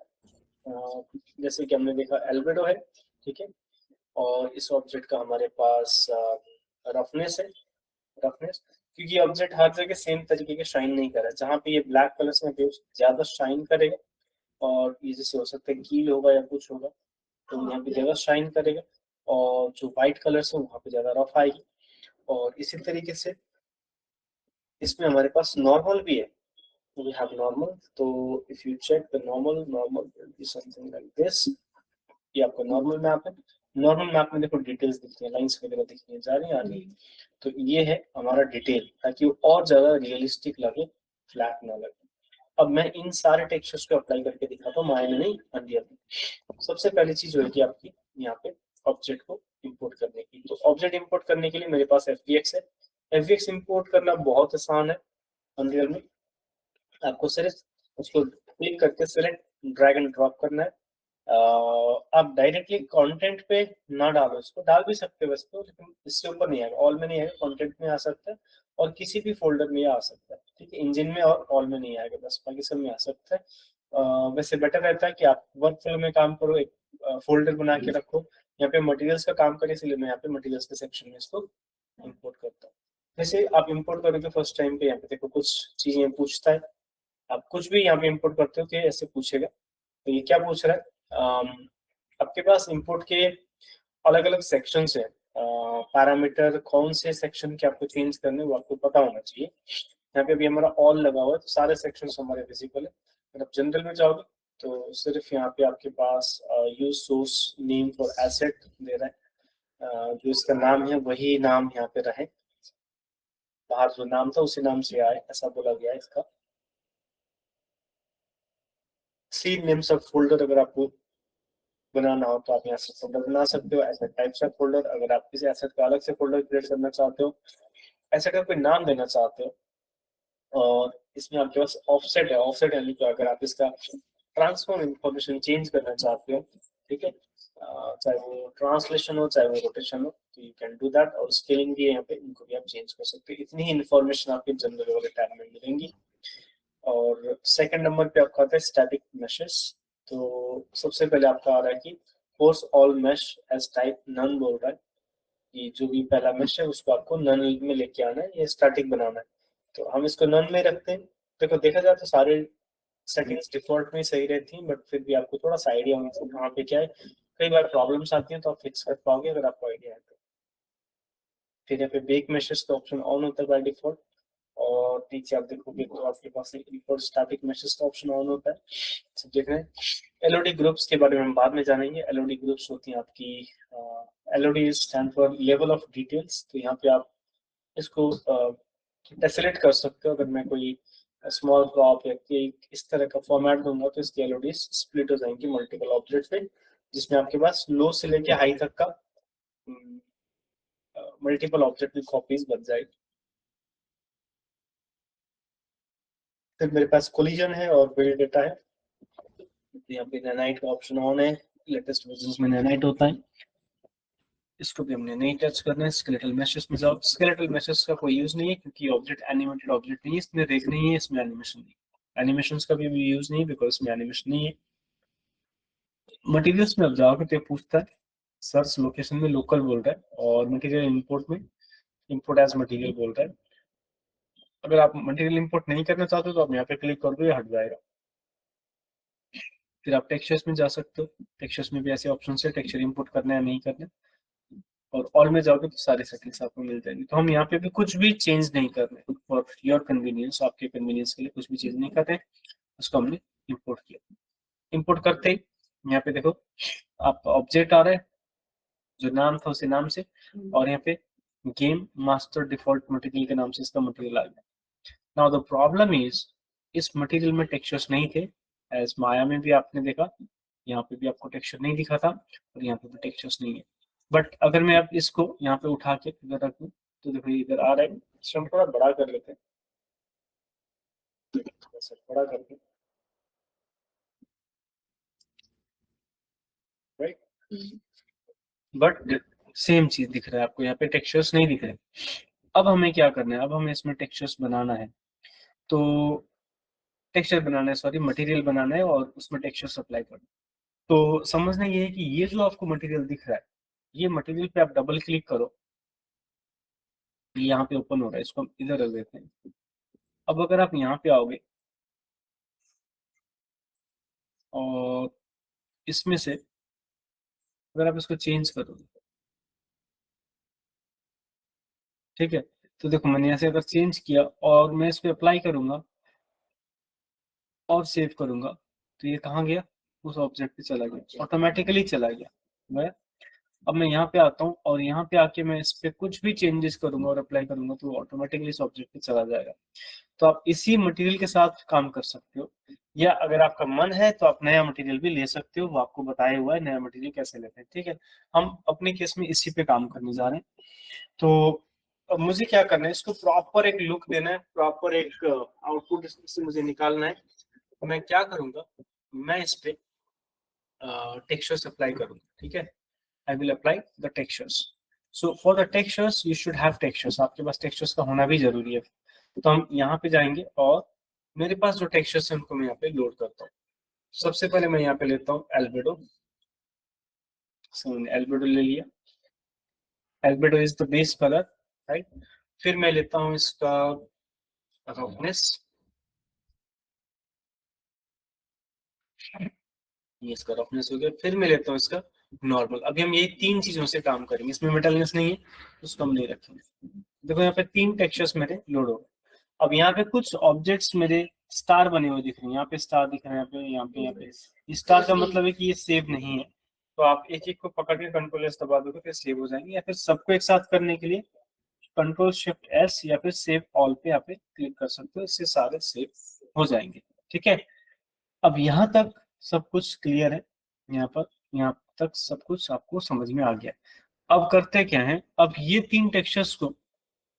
जैसे कि हमने देखा एल्बेडो है, ठीक है, और इस ऑब्जेक्ट का हमारे पास रफनेस है, रफनेस क्योंकि ऑब्जेक्ट हर जगह सेम तरीके के शाइन नहीं कर रहा है। जहाँ पे ये ब्लैक कलर्स में ज्यादा शाइन करेगा और ये जैसे हो सकता है कील होगा या कुछ होगा तो यहाँ पे ज्यादा शाइन करेगा, और जो व्हाइट कलर्स है वहाँ पे ज्यादा रफ आएगी। और इसी तरीके से इसमें हमारे पास नॉर्मल भी है, we have normal, तो if you check the normal will be something like this। ये आपका नॉर्मल मैप है, नॉर्मल मैप में देखो डिटेल्स दिखती है, लाइंस वगैरह दिखती है, जा रही है आ रही है। तो ये है हमारा डिटेल, ताकि वो और ज्यादा रियलिस्टिक लगे, फ्लैट ना लगे। अब मैं इन सारे टेक्सचर्स को अप्लाई करके दिखाता हूँ माया में नहीं अनरियल में। सबसे पहली चीज होगी आपकी यहाँ पे ऑब्जेक्ट को इंपोर्ट करने की। तो ऑब्जेक्ट इंपोर्ट करने के लिए मेरे पास FBX है। FBX इंपोर्ट करना बहुत आसान है अनरियल में, आपको सिर्फ उसको क्लिक करके सिलेक्ट ड्रैग एंड ड्रॉप करना है। आप डायरेक्टली कंटेंट पे ना डालो, इसको डाल भी सकते हो वैसे तो, लेकिन इससे ऊपर नहीं आएगा, ऑल में नहीं आएगा, कंटेंट में आ सकता है और किसी भी फोल्डर में आ सकता है, ठीक है, इंजन में और ऑल में नहीं आएगा, बस बाकी सब में आ सकता है। वैसे बेटर रहता है कि आप वर्क फ्लो में काम करो, एक फोल्डर बना के रखो। यहाँ पे मटेरियल्स का काम करें, इसलिए मैं यहाँ पे मटेरियल्स के सेक्शन में इसको इंपोर्ट करता हूँ। जैसे आप इंपोर्ट करोगे फर्स्ट टाइम पे, यहाँ पे देखो कुछ चीजें पूछता है, आप कुछ भी यहाँ पे इंपोर्ट करते हो कि ऐसे पूछेगा। तो ये क्या पूछ रहा है, आपके पास इंपोर्ट के अलग अलग सेक्शन है, पैरामीटर कौन से सेक्शन के आपको चेंज करने वो आपको पता होना चाहिए। यहाँ पे अभी हमारा ऑल लगा हुआ है तो सारे सेक्शन हमारे विजिबल है। अगर आप जनरल में जाओगे तो सिर्फ यहाँ पे आपके पास use source name for asset दे रहा है, जो इसका नाम है वही नाम यहाँ पे रहे, बाहर जो नाम था उसी नाम से आए ऐसा बोला गया है इसका। सी नेम्स ऑफ फोल्डर अगर आपको बनाना हो तो आप यहाँ से फोल्डर बना सकते हो, ऐसा टाइप से फोल्डर। अगर आप किसी एसेट का अलग से फोल्डर क्रिएट करना चाहते हो, एसेट का कोई नाम देना चाहते हो, और इसमें आपके पास ऑफसेट है, ऑफसेट यानी कि अगर आप इसका ट्रांसफॉर्म इंफॉर्मेशन चेंज करना चाहते हो, ठीक है, चाहे वो ट्रांसलेशन हो चाहे वो रोटेशन हो, तो यू कैन डू दैट। और स्केलिंग भी है यहाँ पे, इनको भी आप चेंज कर सकते हो। इतनी ही इन्फॉर्मेशन आपके जनरल वाले टैब में मिलेंगी। और सेकंड नंबर पे आपका आता है स्टैटिक मैशेस। तो सबसे पहले आपका आ रहा है कि force all mesh as type none बोल रहा है कि जो भी पहला मैश है उसको आपको नन में लेके आना है, ये स्टैटिक बनाना है। तो हम इसको नन में रखते हैं। देखो देखा जाए तो सारे सेटिंग्स डिफॉल्ट में सही रहती हैं, बट फिर भी आपको थोड़ा सा आइडिया होना चाहिए वहाँ पे क्या है, कई बार प्रॉब्लम्स आती हैं तो आप फिक्स कर पाओगे अगर आपको आइडिया है तो। फिर यहाँ पे बेक मैशेस का ऑप्शन ऑन होता है बाय डिफॉल्ट, और नीचे आप देखोगे तो आपके पास इंपोर्ट स्टैटिक मैशेस का ऑप्शन ऑन होता है। सब देख रहे हैं। एलओडी ग्रुप्स के बारे में हम बाद में जानेंगे। एलओडी ग्रुप्स होती हैं आपकी, Elodie stand for level of details. तो यहाँ पे आप इसको टेसलेट कर सकते हो। अगर मैं कोई स्मॉल क्रॉप या इस तरह का फॉर्मेट दूंगा तो इसकी एलओडी स्प्लिट हो जाएंगी मल्टीपल ऑब्जेक्ट्स में, जिसमें आपके पास लो से लेके हाई तक का मल्टीपल ऑब्जेक्ट की कॉपीज बन जाएगी। फिर मेरे पास कोलिजन है और बिल्ड डेटा है। तो यहाँ पे नैनाइट का ऑप्शन ऑन है, लेटेस्ट वर्जन में नैनाइट होता है, इसको भी हमने नहीं टच करना है। स्केलेटल मैशेस में जाओ, स्केलेटल मैशेस का कोई यूज नहीं है क्योंकि ऑब्जेक्ट एनिमेटेड ऑब्जेक्ट नहीं है, इसमें रेक नहीं है, इसमें एनिमेशन नहीं है, एनिमेशंस का भी यूज नहीं है बिकॉज इसमें एनिमेशन नहीं है। मटेरियल्स में अब जाओगे तो पूछता है सर्च लोकेशन में लोकल बोल रहा है, और मटेरियल इंपोर्ट में इंपोर्ट एज मटेरियल बोल रहा है। अगर आप मटेरियल इंपोर्ट नहीं करना चाहते तो आप यहाँ पे क्लिक कर दो, ये हट जाएगा। फिर आप टेक्सचर्स में जा सकते हो, टेक्सचर्स में भी ऐसे ऑप्शन है, टेक्सचर इंपोर्ट करना है नहीं करना, और ऑल में जाओगे तो सारे सेटिंग्स आपको मिल जाएंगे। तो हम यहाँ पे भी कुछ भी चेंज नहीं कर रहे, फॉर योर कन्वीनियंस, आपके कन्वीनियंस के लिए कुछ भी चेंज नहीं कर रहे, उसको हमने इंपोर्ट किया। इंपोर्ट करते ही यहाँ पे देखो आपका ऑब्जेक्ट आ रहा है, जो नाम था उसी नाम से, और यहाँ पे गेम मास्टर डिफॉल्ट मटेरियल के नाम से इसका मटेरियल आ गया। नाउ द प्रॉब्लम इज इस मटेरियल में टेक्सचर्स नहीं थे, एज माया में भी आपने देखा, यहाँ पे भी आपको टेक्सचर नहीं दिखा था और यहाँ पे भी टेक्सचर्स नहीं है। बट अगर मैं अब इसको यहाँ पे उठा के इधर रख दूं तो देखो ये इधर आ रहा है। इसको हम थोड़ा बड़ा कर लेते हैं, ऐसे बड़ा करके, राइट। बट सेम चीज दिख रहा है आपको, यहाँ पे टेक्सचर्स नहीं दिख रहे। अब हमें क्या करना है, अब हमें इसमें टेक्सचर्स बनाना है। तो टेक्सचर बनाना है, सॉरी मटेरियल बनाना है और उसमें टेक्सचर्स अप्लाई करना है। तो समझना ये है कि ये जो आपको मटेरियल दिख रहा है, ये मटेरियल पे आप डबल क्लिक करो, ये यहाँ पे ओपन हो रहा है, इसको हम इधर रख देते हैं। अब अगर आप यहाँ पे आओगे और इसमें से अगर आप इसको चेंज करोगे, ठीक है, तो देखो मैंने यहाँ से अगर चेंज किया और मैं इस पे अप्लाई करूंगा और सेव करूंगा, तो ये कहाँ गया, उस ऑब्जेक्ट पे चला गया, ऑटोमेटिकली चला गया। मैं अब मैं यहाँ पे आता हूँ और यहाँ पे आके मैं इस पे कुछ भी चेंजेस करूंगा और अप्लाई करूंगा तो ऑटोमेटिकली इस ऑब्जेक्ट पे चला जाएगा। तो आप इसी मटेरियल के साथ काम कर सकते हो, या अगर आपका मन है तो आप नया मटेरियल भी ले सकते हो, वो आपको बताया हुआ है नया मटेरियल कैसे लेते हैं, ठीक है। हम अपने केस में इसी पे काम करने जा रहे हैं। तो अब मुझे क्या करना है, इसको प्रॉपर एक लुक देना है, प्रॉपर एक आउटपुट इससे मुझे निकालना है। तो मैं क्या करूंगा, मैं इस पे टेक्सचर्स अप्लाई करूंगा, ठीक है। I will apply the textures. So for the textures you should have textures, आपके पास टेक्सचर्स का होना भी जरूरी है। तो हम यहाँ पे जाएंगे और मेरे पास जो टेक्सचर्स है उनको मैं यहाँ पे लोड करता हूँ। सबसे पहले मैं यहाँ पे लेता हूँ एल्बेडो। एल्बेडो ले लिया, albedo is the base colour, right. फिर मैं लेता हूँ इसका रफनेस, ये इसका रफनेस हो गया। फिर मैं लेता हूँ इसका नॉर्मल। अभी हम ये तीन चीजों से काम करेंगे, इसमें मेटलनेस नहीं है उसको हम नहीं रखेंगे। देखो यहाँ पे तीन टेक्सचर्स मेरे लोड हो। अब यहाँ पे कुछ ऑब्जेक्ट्स मेरे स्टार बने हुए दिख रहे हैं, यहाँ पे स्टार दिख रहे हैं, यहाँ पे यहाँ पे यहाँ पे। स्टार का मतलब है कि ये सेव नहीं है। तो आप एक एक को पकड़ के कंट्रोल एस दबा दोगे फिर सेव हो जाएंगे, या फिर सबको एक साथ करने के लिए कंट्रोल शिफ्ट एस या फिर सेव ऑल पे यहाँ पे क्लिक कर सकते हो, इससे सारे सेव हो जाएंगे, ठीक है। अब यहाँ तक सब कुछ क्लियर है, यहाँ पर यहाँ तक सब कुछ आपको समझ में आ गया। अब करते क्या है, अब ये तीन टेक्सचर्स को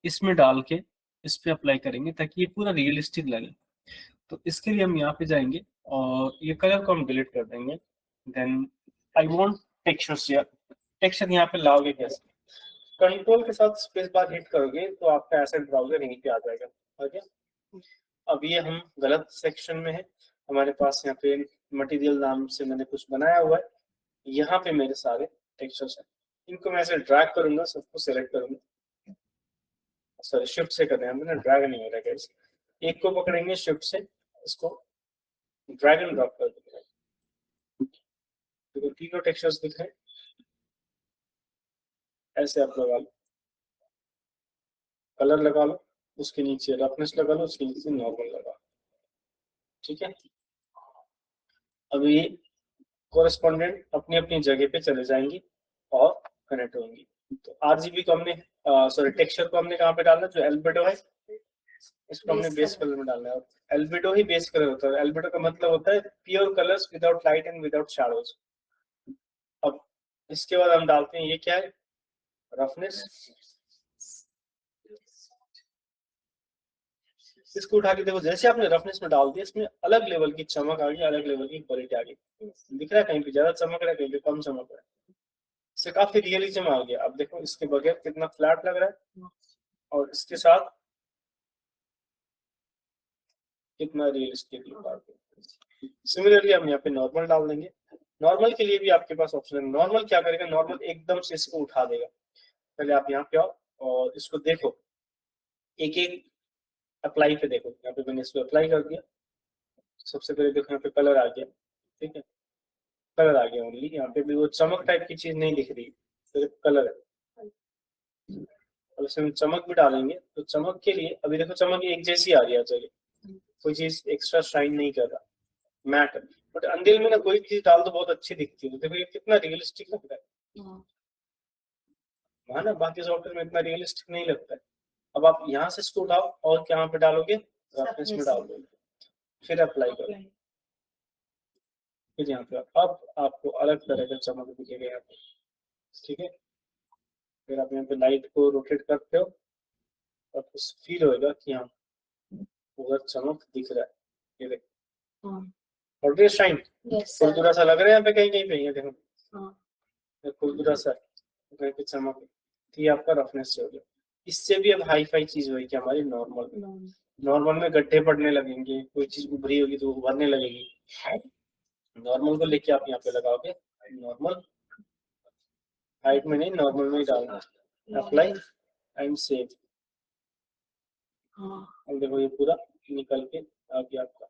इसमें डाल के इस पे अप्लाई करेंगे ताकि ये पूरा रियलिस्टिक लगे। तो इसके लिए हम यहाँ पे जाएंगे और ये कलर को हम डिलीट कर देंगे। देन आई वांट टेक्सचर्स, या टेक्सचर यहाँ पे लाओगे कैसे, कंट्रोल के साथ स्पेस बार हिट करोगे तो आपका एसेट ब्राउजर यहीं पे आ जाएगा, ओके। अब ये हम गलत सेक्शन में है, हमारे पास यहाँ पे मटेरियल नाम से मैंने कुछ बनाया हुआ है, यहाँ पे मेरे सारे टेक्सचर्स हैं। इनको मैं ऐसे ड्रैग करूंगा, सबको सिलेक्ट करूंगा, सॉरी शिफ्ट से करना है, मैंने ड्रैग नहीं हो रहा गाइस। एक को पकड़ेंगे शिफ्ट से, इसको ड्रैग एंड ड्रॉप कर देंगे। देखो तीनों टेक्सचर्स दिख रहे हैं, ऐसे आप लगा लो, कलर लगा लो, उसके नीचे रफनेस लगा लो, उसके नीचे नॉर्मल लगा लो, ठीक है। अब ये कोरेस्पॉन्डेंट अपनी अपनी जगह पे चले जाएंगी और कनेक्ट होंगी। तो आरजीबी को हमने, सॉरी टेक्सचर को हमने कहाँ पे डालना, जो एल्बिडो है इसको हमने बेस कलर में डालना है। एल्बिडो ही बेस कलर होता है, एल्बिडो का मतलब होता है pure colours without light and without shadows. अब इसके बाद हम डालते हैं, ये क्या है, रफनेस। इसको उठा के देखो, जैसे आपने रफनेस में डाल दिया इसमें अलग लेवल की चमक आ गई, अलग लेवल की क्वालिटी आ गई। दिख रहा है कहीं पे ज्यादा चमक रहा है, कहीं पे कम चमक रहा है, इससे काफी रियलिज्म आ गया। अब देखो इसके बगैर कितना फ्लैट लग रहा है और इसके साथ कितना रियलिस्टिक लुक आ गया। सिमिलरली हम यहाँ पे नॉर्मल डाल देंगे। नॉर्मल के लिए भी आपके पास ऑप्शन है, नॉर्मल क्या करेगा, नॉर्मल एकदम से इसको उठा देगा। पहले आप यहाँ पे आओ और इसको देखो, एक एक अप्लाई पे देखो, यहाँ पे मैंने इसको अप्लाई कर दिया। सबसे पहले देखो यहाँ पे कलर आ गया, ठीक है, कलर आ गया ओनली, यहाँ पे भी वो चमक टाइप की चीज नहीं दिख रही, सिर्फ कलर है। और इसमें चमक भी डालेंगे तो चमक के लिए अभी देखो चमक एक जैसी आ रही है, चलिए कोई चीज एक्स्ट्रा शाइन नहीं कर रहा, मैट। बट अंधेरे में ना कोई चीज डाल तो बहुत अच्छी दिखती है, देखो ये कितना रियलिस्टिक लग रहा है ना, बाकी सॉफ्टवेयर में इतना रियलिस्टिक नहीं लगता है। अब आप यहाँ से इसको उठाओ और यहाँ पे डालोगे, रफनेस में डाल दोगे, फिर अप्लाई करो, फिर यहाँ पे अब आपको अलग तरह का चमक दिखेगा यहाँ पे, ठीक है। फिर आप यहाँ पे लाइट को रोटेट करते हो और फील होगा कि हाँ उधर चमक दिख रहा है, ये देखो। और ये शाइन खुरदुरा सा लग रहा है यहाँ पे, कहीं कहीं पे ये देखो खुरदुरा सा कहीं पे चमक है। तो ये आपका रफनेस से हो गया। इससे भी अब हाई फाई चीज होगी हमारी नॉर्मल। नॉर्मल में गड्ढे पड़ने लगेंगे, कोई चीज उभरी होगी तो उभरने लगेगी। नॉर्मल को लेके आप यहाँ पे लगाओगे, नॉर्मल हाइट में नहीं, नॉर्मल में ही डालना, अप्लाई एंड सेव। अब देखो ये पूरा निकल के आ गया आपका,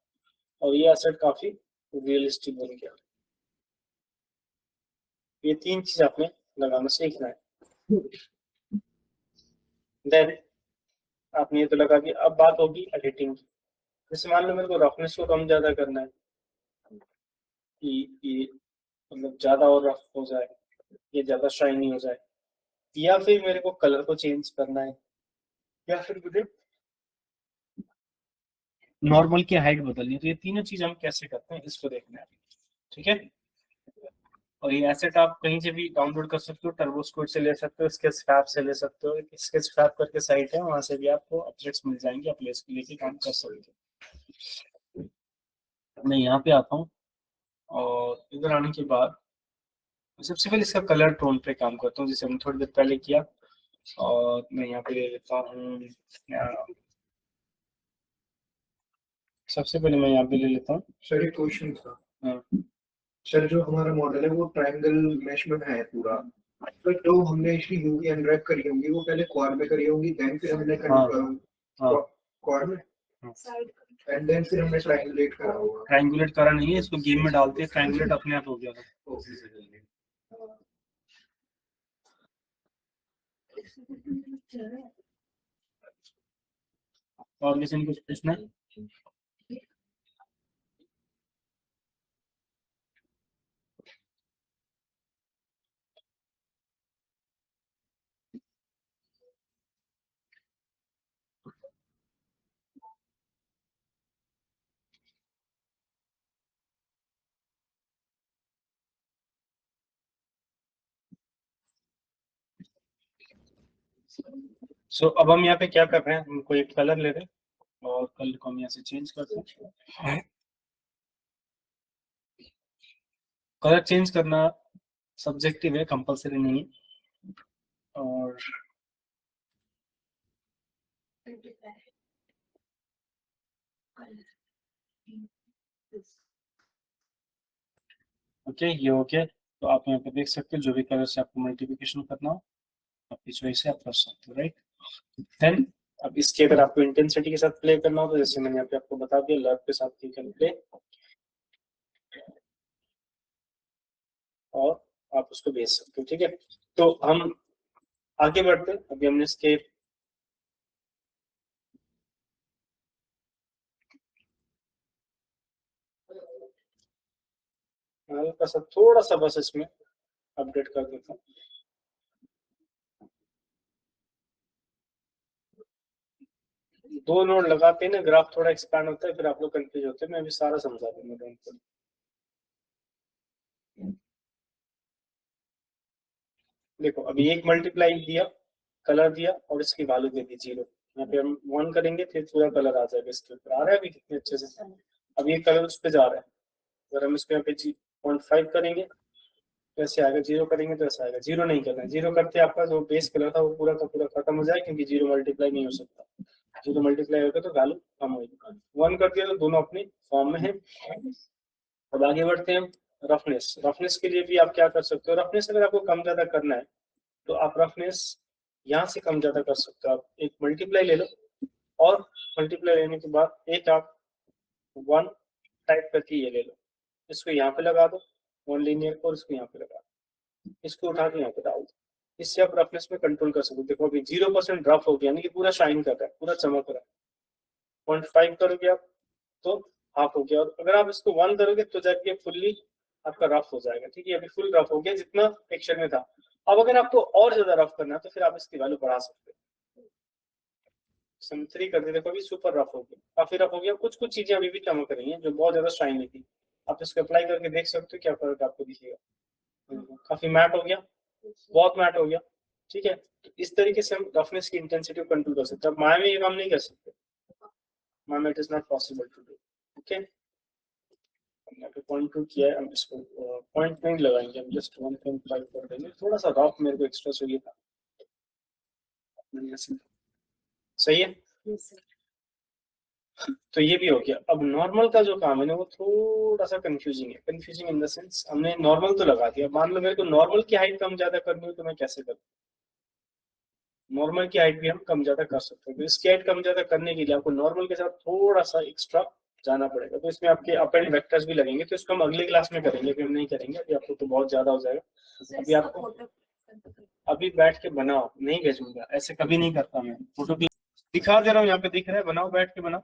और ये एसेट काफी रियलिस्टिक बन गया। ये तीन चीज आपने लगाना सीखना है। देन आपने ये तो लगा दिया, अब बात होगी एडिटिंग की। जैसे मान लो मेरे को रफनेस को कम ज्यादा करना है कि ये मतलब ज्यादा और रफ हो जाए, ये ज्यादा शाइनी हो जाए, या फिर मेरे को कलर को चेंज करना है, या फिर मुझे नॉर्मल की हाइट बदलनी है। तो ये तीनों चीज हम कैसे करते हैं इसको देखना है, ठीक है। और ये एसेट आप कहीं से भी डाउनलोड कर सकते हो, टर्बोस्कोप से ले सकते हो, स्केचफैब से ले सकते हो। स्केचफैब करके साइट है, वहां से भी आपको अपडेट्स मिल जाएंगे, आप लेके काम कर सकते हो। मैं यहाँ पे आता हूँ और इधर आने के बाद सबसे पहले इसका कलर टोन पे काम करता हूँ, जैसे हमने थोड़ी देर पहले किया। और मैं यहाँ पे ले लेता हूँ, सबसे पहले मैं यहाँ पे ले लेता हूँ। सर एक क्वेश्चन था। हाँ। सर जो हमारा मॉडल है वो ट्रायंगल मैश में है पूरा, तो जो हमने इसकी यूवी अनरैप करी होंगी वो पहले क्वाड में करी होंगी, देन फिर हमने क्वाड में एंड देन फिर हमने ट्रायंगुलेट करा होगा। ट्रायंगुलेट करा नहीं है, इसको गेम में डालते हैं, ट्रायंगुलेट अपने आप हो गया था। और किसी ने कुछ पूछना है? अब हम यहाँ पे क्या कर रहे हैं, हम कोई एक कलर ले रहे हैं और कलर को हम यहाँ से चेंज करते हैं। कलर चेंज करना सब्जेक्टिव है, कंपलसरी नहीं है। और ओके, ये हो गया। तो आप यहाँ पे देख सकते हो, जो भी कलर से आपको मल्टीप्लिकेशन करना हो आपकी चॉइस से आप कर सकते हो, राइट। देन अब इसके अगर आपको इंटेंसिटी के साथ प्ले करना हो तो जैसे मैंने यहाँ पे आपको बता दिया, लर्व के साथ यू कैन प्ले, और आप उसको भेज सकते हो, ठीक है। तो हम आगे बढ़ते हैं। अभी हमने इसके हल्का सा थोड़ा सा बस इसमें अपडेट कर देता हूँ। दो नोड लगाते हैं ना, ग्राफ थोड़ा एक्सपैंड होता है, फिर आप लोग कंफ्यूज होते हैं। मैं अभी सारा समझा दूंगा। देखो अभी एक मल्टीप्लाई दिया, कलर दिया, और इसकी वैल्यू दे दी 0। यहाँ पे हम 1 करेंगे फिर पूरा कलर आ जाएगा इसके ऊपर। आ रहा है अभी कितने अच्छे से। अब ये कलर उस पर जा रहा है, अगर हम इसको यहाँ पे 0.5 करेंगे तो ऐसे आएगा, 0 करेंगे तो ऐसा आएगा। 0 नहीं करना है, 0 करते आपका जो बेस कलर था वो पूरा का पूरा खत्म हो जाए, क्योंकि 0 मल्टीप्लाई नहीं हो सकता। 0 मल्टीप्लाई होगा तो वैल्यू कम होगी। 1 कर दिया तो दोनों अपनी फॉर्म में है। अब आगे बढ़ते हैं। रफनेस, रफनेस के लिए भी आप क्या कर सकते हो, रफनेस अगर आपको कम ज्यादा करना है तो आप रफनेस यहाँ से कम ज्यादा कर सकते हो। आप एक मल्टीप्लाई ले लो, और मल्टीप्लाई लेने के बाद एक आप 1 टाइप करके ये ले लो, इसको यहाँ पे लगा दो 1 लीनियर, और इसको यहाँ पे लगा दो, इसको उठा के यहाँ पे डाल दो। इससे आप रफनेस में कंट्रोल कर सकते हो। देखो अभी 0% रफ हो गया, यानी कि पूरा शाइन कर रहा है, पूरा चमक रहा है। 0.5 करोगे आप तो हाफ हो गया, और अगर आप इसको 1 करोगे तो जाके फुल्ली आपका रफ हो जाएगा, ठीक है। अभी फुल रफ हो गया जितना पिक्चर में था। अब अगर आपको और ज्यादा रफ करना है तो फिर आप इसकी वैल्यू बढ़ा सकते हो। सम 3 कर दे, देखो अभी सुपर रफ हो गया, काफी रफ हो गया। कुछ कुछ चीजें अभी भी चमक रही हैं जो बहुत ज्यादा शाइनी थी, आप इसको अप्लाई करके देख सकते हो क्या फर्क आपको दिखेगा। काफी मैट हो गया, बहुत मैट हो गया, ठीक है। तो इस तरीके से हम रफनेस की इंटेंसिटी को कंट्रोल कर सकते हैं। अब माया में ये काम नहीं कर सकते, माया में it is not possible to do. Okay, यहाँ पे 0.2 किया है, हम इसको 0.9 लगाएंगे, हम जस्ट 1.5 कर देंगे। थोड़ा सा रफ मेरे को एक्स्ट्रा चाहिए था, सही है। तो ये भी हो गया। अब नॉर्मल का जो काम है ना वो थोड़ा सा कंफ्यूजिंग है। कंफ्यूजिंग इन द सेंस हमने नॉर्मल तो लगा दिया, मान लो मेरे को नॉर्मल की हाइट कम ज्यादा करनी हो तो मैं कैसे करूँ? नॉर्मल की हाइट भी हम कम ज्यादा कर सकते हैं। तो इसकी हाइट कम ज्यादा करने के लिए आपको नॉर्मल के साथ थोड़ा सा एक्स्ट्रा जाना पड़ेगा। तो इसमें आपके अप एंड वेक्टर्स भी लगेंगे, तो इसको हम अगले क्लास में करेंगे, अभी हम नहीं करेंगे, अभी आपको तो बहुत ज्यादा हो जाएगा। अभी आपको अभी बैठ के बनाओ, नहीं भेजूंगा, ऐसे कभी नहीं करता मैं। फोटो दिखा दे रहा हूँ, यहाँ पे दिख रहा है, बनाओ, बैठ के बनाओ।